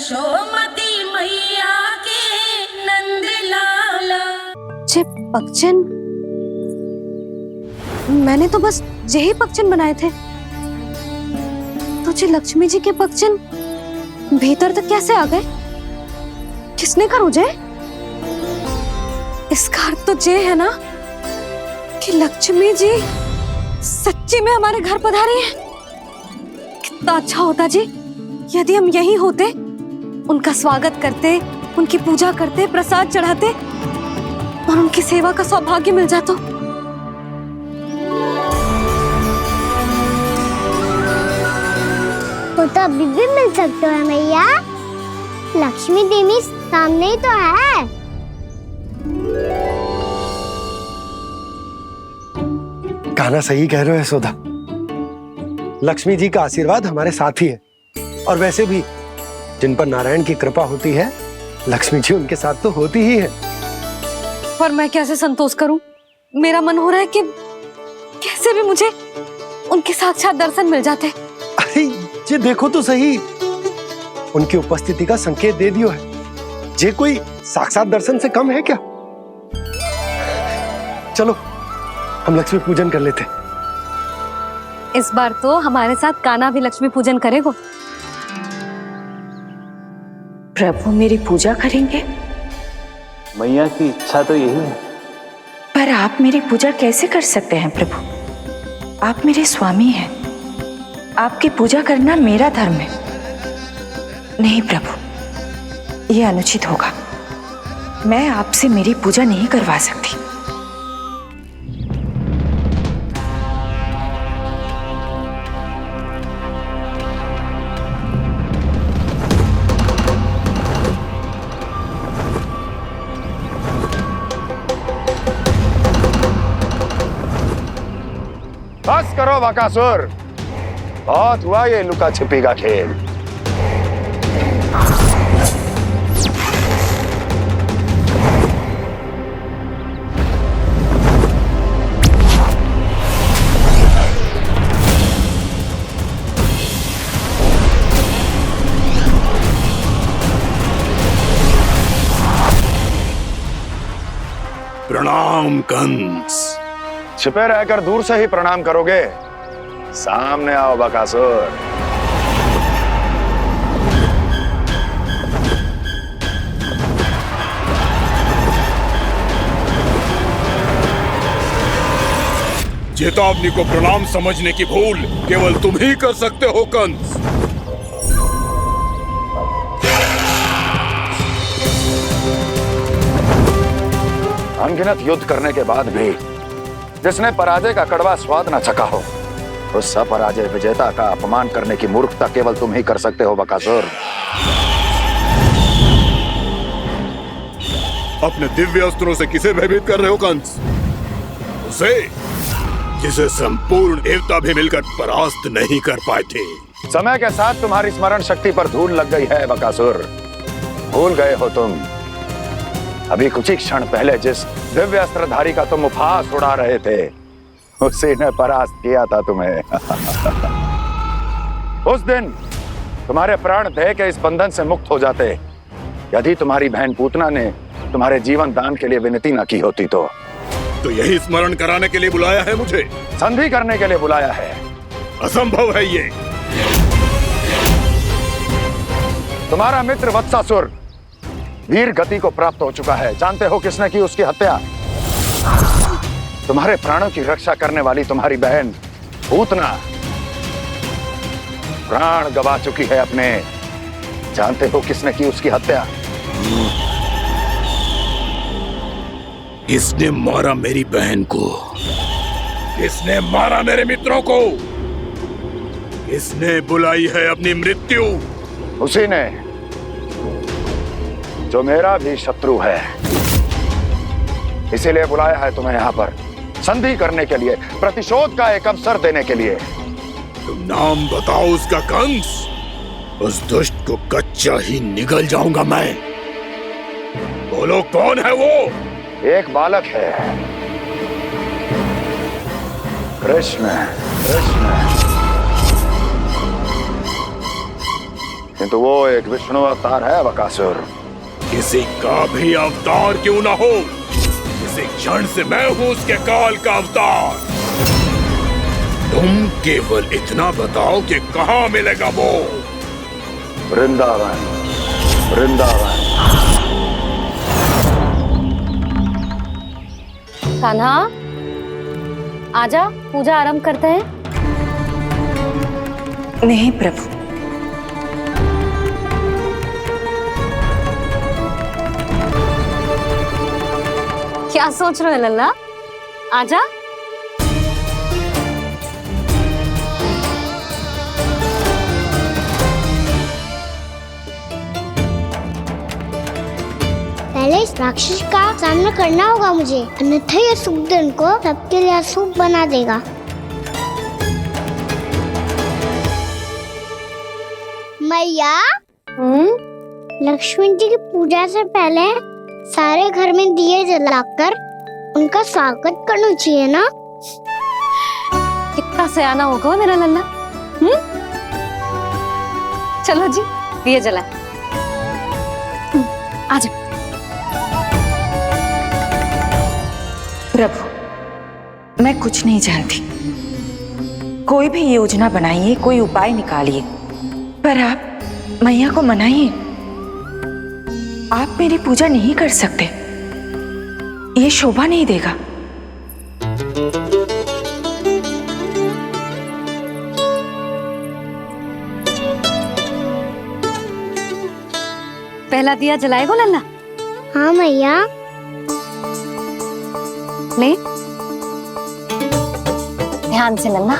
यशोमती मैया के नंद लाला। जे पगचन, मैंने तो बस यही पगचन बनाए थे, तो जे लक्ष्मी जी के पगचन भीतर तक कैसे आ गए? किसने कहा मुझे? इसका अर्थ तो ये है ना कि लक्ष्मी जी सच्ची में हमारे घर पधारी हैं। कितना अच्छा होता जी यदि हम यहीं होते, उनका स्वागत करते, उनकी पूजा करते, प्रसाद चढ़ाते और उनकी सेवा का सौभाग्य मिल जाता। तो अभी भी मिल सकते हो मैया, लक्ष्मी देवी सामने ही तो है। कहना सही कह रहे हो यशोदा, लक्ष्मी जी का आशीर्वाद हमारे साथ ही है, और वैसे भी जिन पर नारायण की कृपा होती है, लक्ष्मी जी उनके साथ तो होती ही है। पर मैं कैसे संतोष करूं? मेरा मन हो रहा है कि कैसे भी मुझे उनके साक्षात दर्शन मिल जाते। अरे ये देखो तो सही, उनकी उपस्थिति का संकेत दे दियो है। ये कोई साक्षात दर्शन से कम है क्या? चलो हम लक्ष्मी पूजन कर लेते। इस बार तो हमारे साथ कान्हा भी लक्ष्मी पूजन करेगा। प्रभु मेरी पूजा करेंगे? मैया की इच्छा तो यही है। पर आप मेरी पूजा कैसे कर सकते हैं प्रभु? आप मेरे स्वामी हैं, आपकी पूजा करना मेरा धर्म है। नहीं प्रभु, यह अनुचित होगा। मैं आपसे मेरी पूजा नहीं करवा सकती। बस करो बकासुर, बहुत हुआ ये लुका छिपी का खेल। प्रणाम कंस। छिपे रहकर दूर से ही प्रणाम करोगे? सामने आओ बकासुर। चेतावनी को प्रणाम समझने की भूल केवल तुम ही कर सकते हो कंस। अनगिनत युद्ध करने के बाद भी जिसने पराजय का कड़वा स्वाद न चखा हो, उस अपराजय विजेता का अपमान करने की मूर्खता केवल तुम ही कर सकते हो बकासुर। अपने दिव्य अस्त्रों से किसे भयभीत कर रहे हो कंस? उसे जिसे संपूर्ण देवता भी मिलकर परास्त नहीं कर पाए थे। समय के साथ तुम्हारी स्मरण शक्ति पर धूल लग गई है बकासुर। भूल गए हो तुम अभी कुछ ही क्षण पहले जिस दिव्य अस्त्रधारी का तुम उपहास उड़ा रहे थे, उसी ने परास्त किया था तुम्हें। उस दिन तुम्हारे प्राण देह के इस बंधन से मुक्त हो जाते यदि तुम्हारी बहन पूतना ने तुम्हारे जीवन दान के लिए विनती न की होती। तो यही स्मरण कराने के लिए बुलाया है मुझे? संधि करने के लिए बुलाया है। असंभव है ये। तुम्हारा मित्र वत्सासुर वीर गति को प्राप्त हो चुका है। जानते हो किसने की उसकी हत्या? तुम्हारे प्राणों की रक्षा करने वाली तुम्हारी बहन पूतना प्राण गवा चुकी है अपने। जानते हो किसने की उसकी हत्या? किसने मारा मेरी बहन को? किसने मारा मेरे मित्रों को? किसने बुलाई है अपनी मृत्यु? उसी ने जो मेरा भी शत्रु है। इसीलिए बुलाया है तुम्हें यहाँ पर संधि करने के लिए, प्रतिशोध का एक अवसर देने के लिए। तुम नाम बताओ उसका कंस। उस दुष्ट को कच्चा ही निगल जाऊंगा मैं। बोलो कौन है वो? एक बालक है, कृष्ण। कृष्ण किंतु वो एक विष्णु अवतार है बकासुर। किसी का भी अवतार क्यों ना हो, इसी क्षण से मैं हूं उसके काल का अवतार। तुम केवल इतना बताओ कि कहां मिलेगा वो। वृंदावन, वृंदावन। कान्हा, आजा, पूजा आरंभ करते हैं। नहीं प्रभु, क्या सोच रहे हो लल्ला? आजा। पहले इस राक्षस का सामना करना होगा मुझे, अन्यथा ये शुभ दिन को सबके लिए अशुभ बना देगा। मैया, लक्ष्मी जी की पूजा से पहले सारे घर में दिए जलाकर उनका स्वागत करना चाहिए ना। कितना सयाना होगा मेरा लल्ला। चलो जी, दिए जलाए। आजा। प्रभु, मैं कुछ नहीं जानती। कोई भी योजना बनाइए, कोई उपाय निकालिए, पर आप मैया को मनाइए। आप मेरी पूजा नहीं कर सकते, ये शोभा नहीं देगा। पहला दिया जलाएगो लल्ला? हाँ मैया। ले, ध्यान से लल्ला।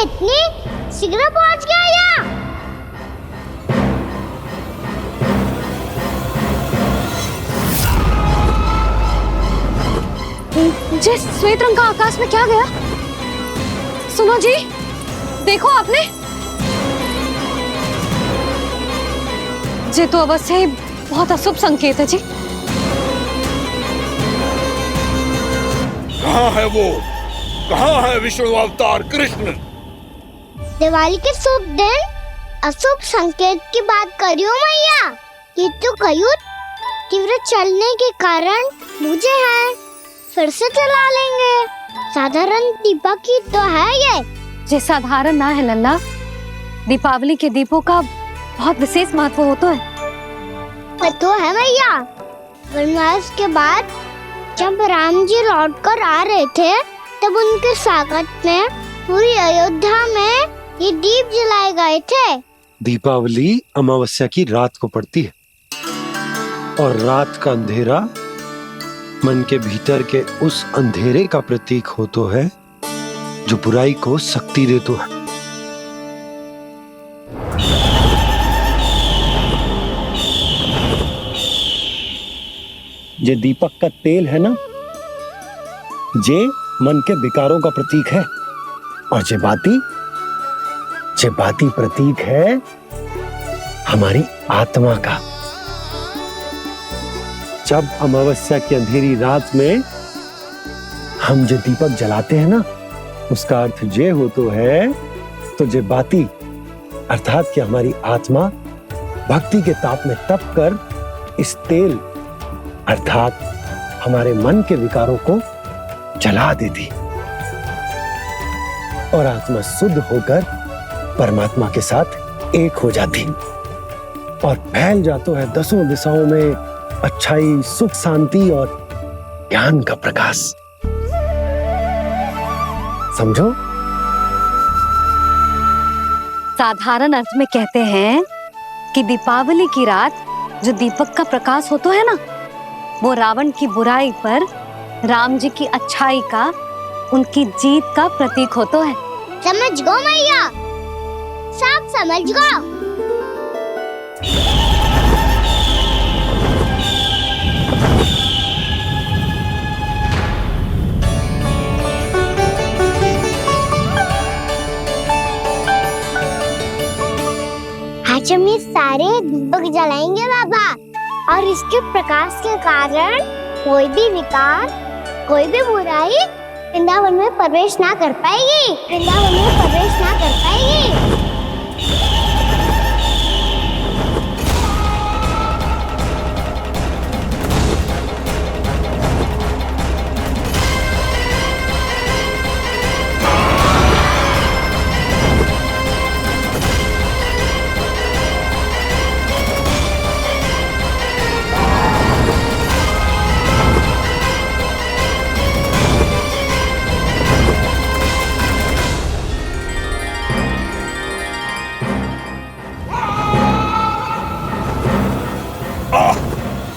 इतनी शीघ्र पहुंच गया यहाँ? जे श्वेत रंग का आकाश में क्या गया? सुनो जी, देखो आपने। जे तो अवश्य ही बहुत अशुभ संकेत है जी। कहाँ है वो? कहाँ है विष्णु अवतार कृष्ण? दिवाली के शुभ दिन अशुभ संकेत की बात करियो मैया। ये तो कयूत तीव्र चलने के कारण मुझे है, फिर से चला लेंगे। साधारण दीपक ही तो है ये साधारण ना है लल्ला, दीपावली के दीपों का बहुत विशेष महत्व होता है। तो है मैया। वनवास के बाद जब राम जी लौट कर आ रहे थे, तब उनके स्वागत में पूरी अयोध्या में ये दीप जलाए गए थे। दीपावली अमावस्या की रात को पड़ती है और रात का अंधेरा मन के भीतर के उस अंधेरे का प्रतीक होता है जो बुराई को शक्ति देता है। ये दीपक का तेल है ना, जे मन के विकारों का प्रतीक है, और जे बाती प्रतीक है हमारी आत्मा का। जब अमावस्या की अंधेरी रात में हम जो दीपक जलाते हैं ना, उसका अर्थ जे हो तो है, तो जे बाती अर्थात कि हमारी आत्मा भक्ति के ताप में तप कर इस तेल अर्थात हमारे मन के विकारों को जला देती और आत्मा शुद्ध होकर परमात्मा के साथ एक हो जाती और फैल जाता है दसों दिशाओं में अच्छाई, सुख, शांति और ज्ञान का प्रकाश। समझो? साधारण अर्थ में कहते हैं कि दीपावली की रात जो दीपक का प्रकाश होता है ना, वो रावण की बुराई पर राम जी की अच्छाई का, उनकी जीत का प्रतीक होता है। समझ गो मैया, सब समझ गो। आज हम ये सारे दीपक जलाएंगे बाबा, और इसके प्रकाश के कारण कोई भी विकार, कोई भी बुराई वृंदावन में प्रवेश ना कर पाएगी, वृंदावन में प्रवेश ना कर पाएगी।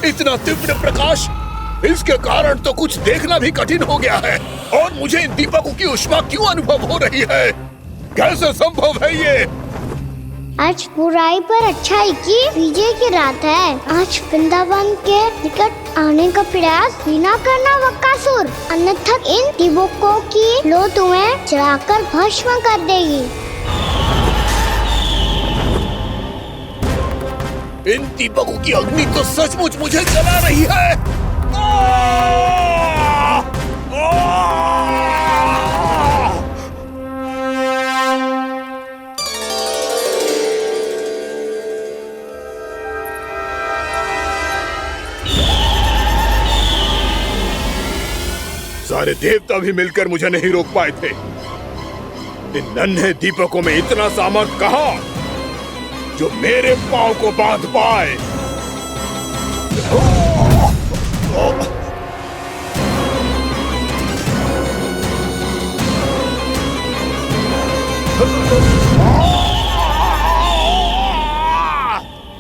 इतना तीव्र प्रकाश, इसके कारण तो कुछ देखना भी कठिन हो गया है। और मुझे इन दीपकों की उष्मा क्यों अनुभव हो रही है? कैसे संभव है ये? आज बुराई पर अच्छाई की विजय की रात है। आज वृंदावन के निकट आने का प्रयास भी ना करना बकासुर, अन्यथा इन दीपकों की लो तुम्हें जलाकर भस्म कर देगी। इन दीपकों की अग्नि तो सचमुच मुझे जला रही है। सारे देवता भी मिलकर मुझे नहीं रोक पाए थे। इन नन्हे दीपकों में इतना सामर्थ कहां जो मेरे पांव को बांध पाए।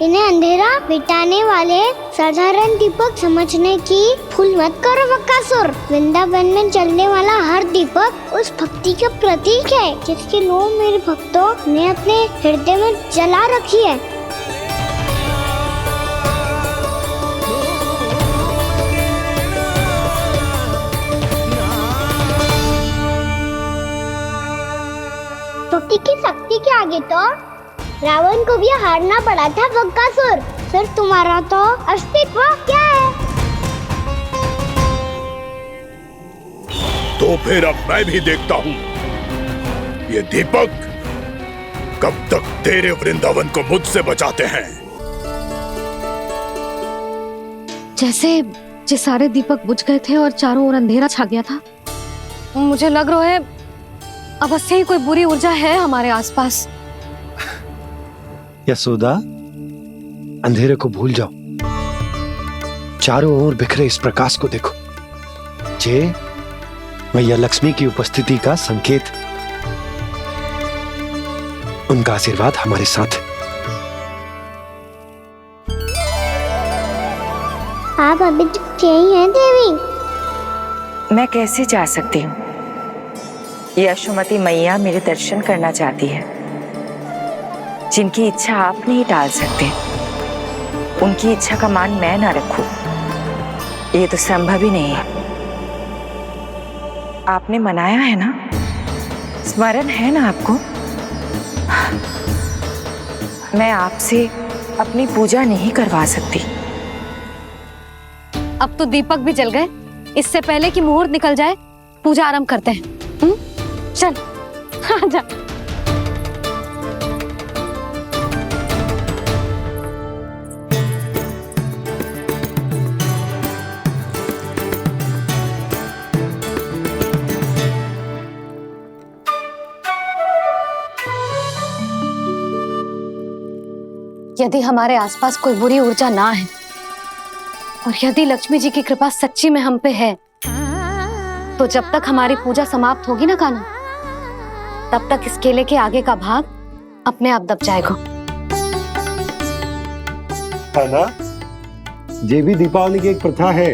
इन्हें अंधेरा मिटाने वाले साधारण दीपक समझने की भूल मत करो बकासुर। वृंदावन में जलने वाला हर दीपक उस भक्ति का प्रतीक है जिसकी लो मेरे भक्तों ने अपने हृदय में जला रखी है। भक्ति की शक्ति के आगे तो रावण को भी हारना पड़ा था बकासुर। फिर तुम्हारा तो अस्तित्व क्या है? तो फिर अब मैं भी देखता हूँ ये दीपक कब तक तेरे वृंदावन को मुझसे बचाते हैं। जैसे ये सारे दीपक बुझ गए थे और चारों ओर अंधेरा छा गया था, मुझे लग रहा है अवश्य ही कोई बुरी ऊर्जा है हमारे आसपास। यशोदा, अंधेरे को भूल जाओ, चारों ओर बिखरे इस प्रकाश को देखो। जे मैया लक्ष्मी की उपस्थिति का संकेत, उनका आशीर्वाद हमारे साथ है। आप अभी तक यही हैं देवी? मैं कैसे जा सकती हूँ? यशोमती मैया मेरे दर्शन करना चाहती है। जिनकी इच्छा आप नहीं टाल सकते, उनकी इच्छा का मान मैं ना रखूं, ये तो संभव ही नहीं है। आपने मनाया है ना, स्मरण है ना आपको? मैं आपसे अपनी पूजा नहीं करवा सकती। अब तो दीपक भी जल गए, इससे पहले कि मुहूर्त निकल जाए पूजा आरंभ करते हैं। चल आजा। यदि हमारे आसपास कोई बुरी ऊर्जा ना है और यदि लक्ष्मी जी की कृपा सच्ची में हम पे है, तो जब तक हमारी पूजा समाप्त होगी ना कान्हा, तब तक इस केले के आगे का भाग अपने आप दब जाएगा। है ना? ये भी दीपावली की एक प्रथा है।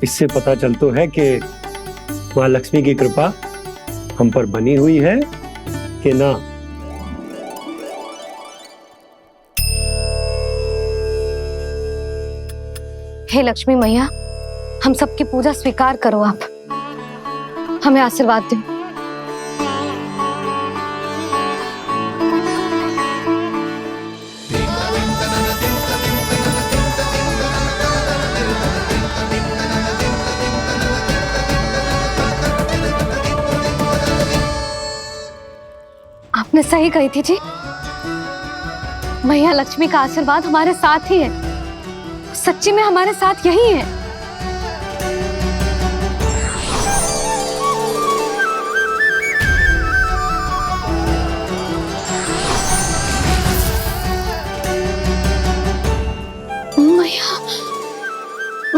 इससे पता चलता है कि माँ लक्ष्मी की कृपा हम पर बनी हुई है कि ना। हे लक्ष्मी मैया, हम सबकी पूजा स्वीकार करो, आप हमें आशीर्वाद दो। आपने सही कही थी जी, मैया लक्ष्मी का आशीर्वाद हमारे साथ ही है। सच्ची में हमारे साथ यही है।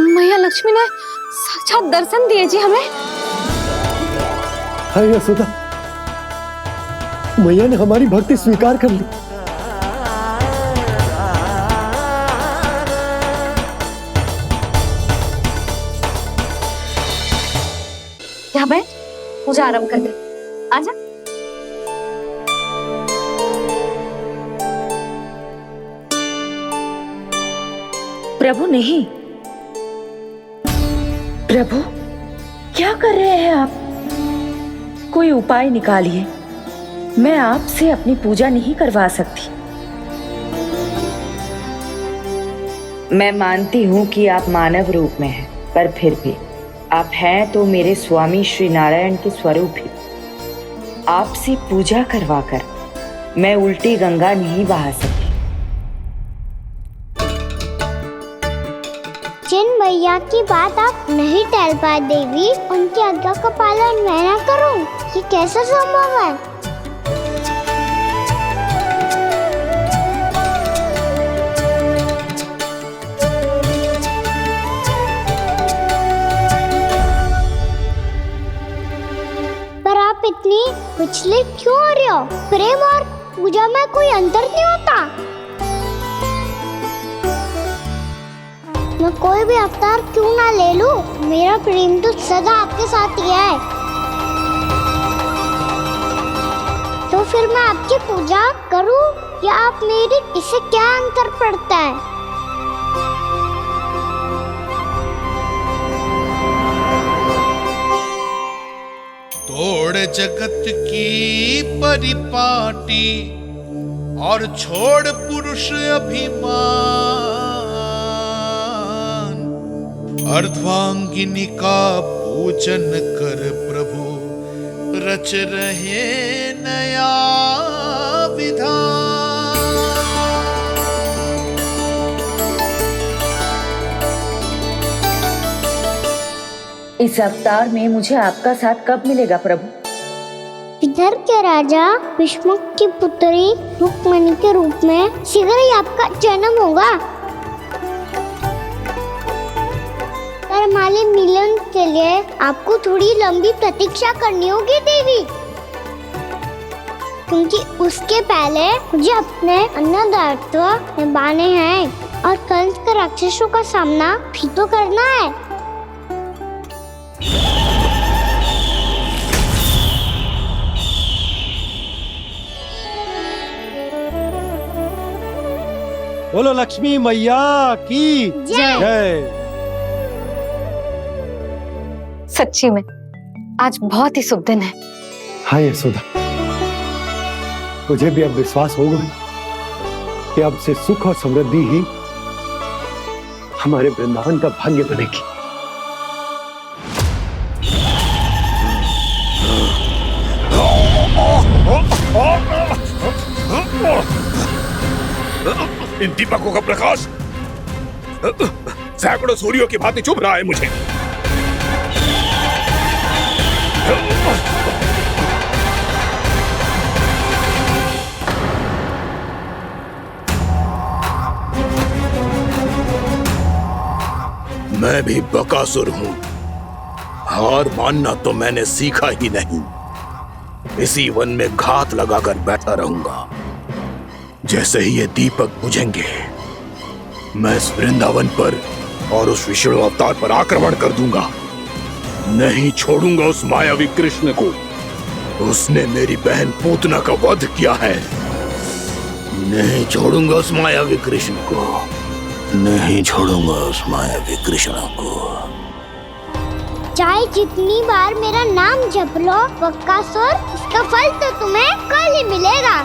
मैया लक्ष्मी ने साक्षात दर्शन दिए जी हमें। हाय यशोदा, मैया ने हमारी भक्ति स्वीकार कर ली। यहाँ बैठ, पूजा आरंभ कर दे। आजा। प्रभु नहीं, प्रभु क्या कर रहे हैं आप? कोई उपाय निकालिए, मैं आपसे अपनी पूजा नहीं करवा सकती। मैं मानती हूँ कि आप मानव रूप में हैं, पर फिर भी आप हैं तो मेरे स्वामी श्री नारायण के स्वरूप ही। आपसे पूजा करवाकर मैं उल्टी गंगा नहीं बहा सकी। जिन मैया की बात आप नहीं टाल पाए देवी, उनकी आज्ञा का पालन मैं ना करूं, ये कैसे संभव है? पर आप इतनी विचलित क्यों हो रहे हो? प्रेम और पूजा में कोई अंतर नहीं होता। मैं कोई भी अवतार क्यों ना ले लूं, मेरा प्रेम तो सदा आपके साथ ही है। तो फिर मैं आपकी पूजा करूं या आप मेरी, इससे क्या अंतर पड़ता है? तोड़ जगत की परिपाटी और छोड़ पुरुष अभिमान, अर्धांगिनी का पूजन कर प्रभु, रच रहे नया विधान। इस अवतार में मुझे आपका साथ कब मिलेगा प्रभु? इधर के राजा भीष्मक की पुत्री रुक्मणी के रूप में शीघ्र ही आपका जन्म होगा। पर हमारे मिलन के लिए आपको थोड़ी लंबी प्रतीक्षा करनी होगी देवी, क्योंकि उसके पहले मुझे अपने अन्य दायित्व निभाने हैं और कंस के राक्षसों का सामना भी तो करना है। बोलो लक्ष्मी मैया की जय। सच्ची में आज बहुत ही शुभ दिन है। हाँ यशोदा, मुझे भी अब विश्वास हो गया कि अब से सुख और समृद्धि ही हमारे वृंदावन का भाग्य बनेगी। इन दीपकों का प्रकाश सैकड़ों सूर्यों की भांति चुभ रहा है मुझे। मैं भी बकासुर हूँ। हार मानना तो मैंने सीखा ही नहीं। इसी वन में घात लगाकर बैठा रहूंगा। जैसे ही ये दीपक बुझेंगे, मैं इस वृंदावन पर और उस विष्णु अवतार पर आक्रमण कर दूंगा। नहीं छोड़ूंगा उस मायावी कृष्ण को। उसने मेरी बहन पूतना का वध किया है। नहीं छोड़ूंगा उस मायावी कृष्ण को। नहीं छोड़ूंगा उस मायावी कृष्ण को। चाहे जितनी बार मेरा नाम जप लो बकासुर, इसका फल तो तुम्हें कल ही मिलेगा।